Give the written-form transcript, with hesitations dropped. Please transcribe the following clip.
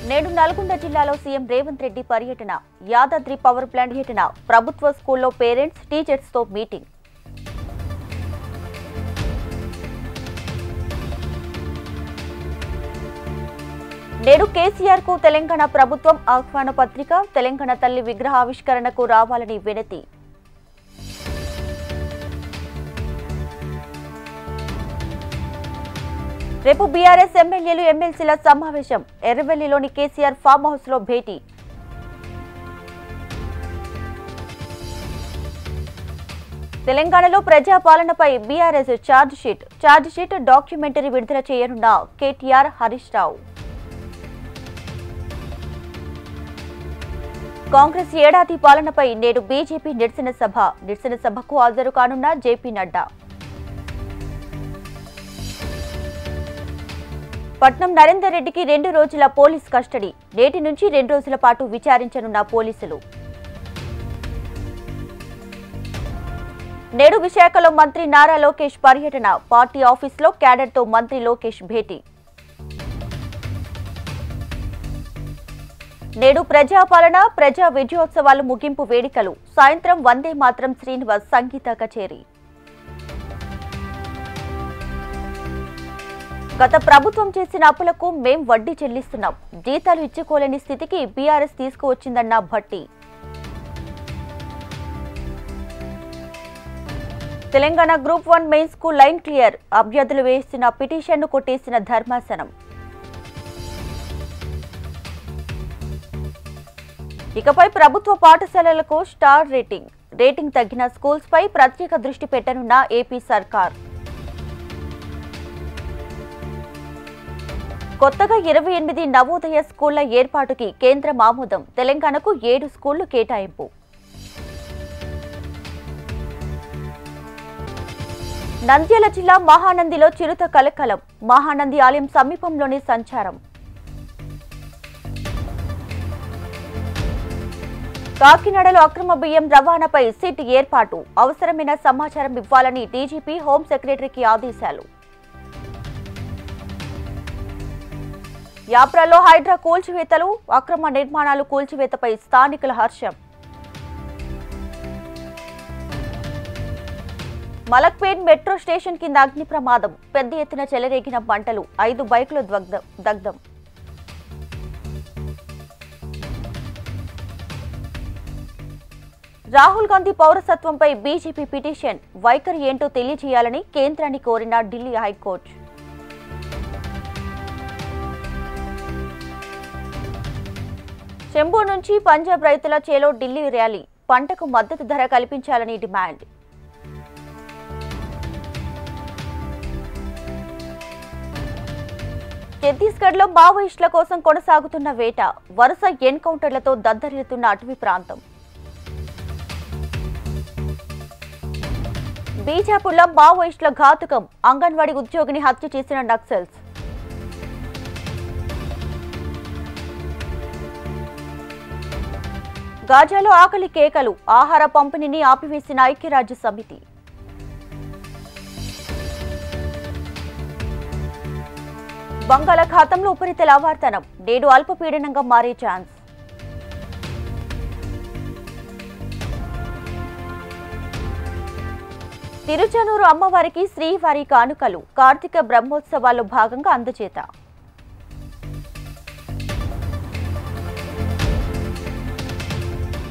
నేడు నల్గొండ జిల్లాలో సీఎం రేవంత్ రెడ్డి పర్యటన, యాదాద్రి పవర్ ప్లాంట్ పర్యటన, ప్రభుత్వ స్కూల్లో పేరెంట్స్ టీచర్స్ తో మీటింగ్. నేడు కేసీఆర్ కు తెలంగాణ ప్రభుత్వం ఆహ్వాన పత్రిక, తెలంగాణ తల్లి విగ్రహావిష్కరణకు రావాలని వినతి. రేపు బీఆర్ఎస్ ఎమ్మెల్యేలు ఎమ్మెల్సీల సమావేశం, ఎర్రవెల్లిలోని కేసీఆర్ ఫామ్ హౌస్ లో భేటీ. తెలంగాణలో ప్రజాపాలనపై బీఆర్ఎస్ ఛార్జ్ షీట్ డాక్యుమెంటరీ విడుదల చేయనున్న కేటీఆర్, హరీష్ రావు. కాంగ్రెస్ ఏడాది పాలనపై నేడు బీజేపీ నిరసన సభకు హాజరు కానున్న జేపీ నడ్డా. పట్నం నరేందర్ రెడ్డికి 2 రోజుల పోలీస్ కస్టడీ, నేటి నుంచి 2 రోజుల పాటు విచారించనున్న పోలీసులు. నేడు విశాఖలో మంత్రి నారా లోకేష్ పర్యటన, పార్టీ ఆఫీసులో క్యాడర్తో మంత్రి లోకేష్ భేటీ. నేడు ప్రజాపాలన, ప్రజా విజయోత్సవాలు ముగింపు వేడుకలు, సాయంత్రం వందే మాత్రం శ్రీనివాస్ సంగీత కచేరీ. గత ప్రభుత్వం చేసిన అప్పులకు మేం వడ్డీ చెల్లిస్తున్నాం, జీతాలు ఇచ్చుకోలేని స్థితికి బీఆర్ఎస్ తీసుకువచ్చిందన్న భట్టి. తెలంగాణ గ్రూప్ 1 మెయిన్స్ కు లైన్ క్లియర్, అభ్యర్థులు వేసిన పిటిషన్ను కొట్టేసిన ధర్మాసనం. ఇకపై ప్రభుత్వ పాఠశాలలకు స్టార్ రేటింగ్ తగ్గిన స్కూల్స్ పై ప్రత్యేక దృష్టి పెట్టనున్న ఏపీ సర్కార్. కొత్తగా 28 నవోదయ స్కూళ్ల ఏర్పాటుకి కేంద్రం ఆమోదం, తెలంగాణకు 7 స్కూళ్లు కేటాయింపు. నంద్యాల జిల్లా మహానందిలో చిరుత కలకలం, మహానంది ఆలయం సమీపంలోని సంచారం. కాకినాడలో అక్రమ బియ్యం రవాణాపై సిట్ ఏర్పాటు, అవసరమైన సమాచారం ఇవ్వాలని డీజీపీ హోం సెక్రటరీకి ఆదేశాలు. యాప్రాలో హైడ్రా కూల్చివేతలు, అక్రమ నిర్మాణాలు కూల్చివేతపై స్థానికుల హర్షం. మలక్పేట్ మెట్రో స్టేషన్ కింద అగ్ని ప్రమాదం, పెద్ద ఎత్తున చెలరేగిన మంటలు, 5 బైకులు దగ్ధం. రాహుల్ గాంధీ పౌరసత్వంపై బీజేపీ పిటిషన్, వైఖరి ఏంటో తెలియజేయాలని కేంద్రాన్ని కోరిన ఢిల్లీ హైకోర్టు. చెంబు నుంచి పంజాబ్ రైతుల చేలో ఢిల్లీ ర్యాలీ, పంటకు మద్దతు ధర కల్పించాలని డిమాండ్. ఛత్తీస్గఢ్లో మావోయిస్టుల కోసం కొనసాగుతున్న వేట, వరుస ఎన్కౌంటర్లతో దద్దరిల్లుతున్న అటవీ ప్రాంతం. బీజాపూర్లో మావోయిస్టుల ఘాతుకం, అంగన్వాడీ ఉద్యోగిని హత్య చేసిన నక్సల్స్. గాజాలో ఆకలి కేకలు, ఆహార పంపిణీని ఆపివేసిన ఐక్యరాజ్య సమితి. బంగాళాఖాతంలో ఉపరితల ఆవర్తనం, నేడు అల్పపీడనంగా మారే ఛాన్స్. తిరుచానూరు అమ్మవారికి శ్రీవారి కానుకలు, కార్తీక బ్రహ్మోత్సవాల్లో భాగంగా అందజేత.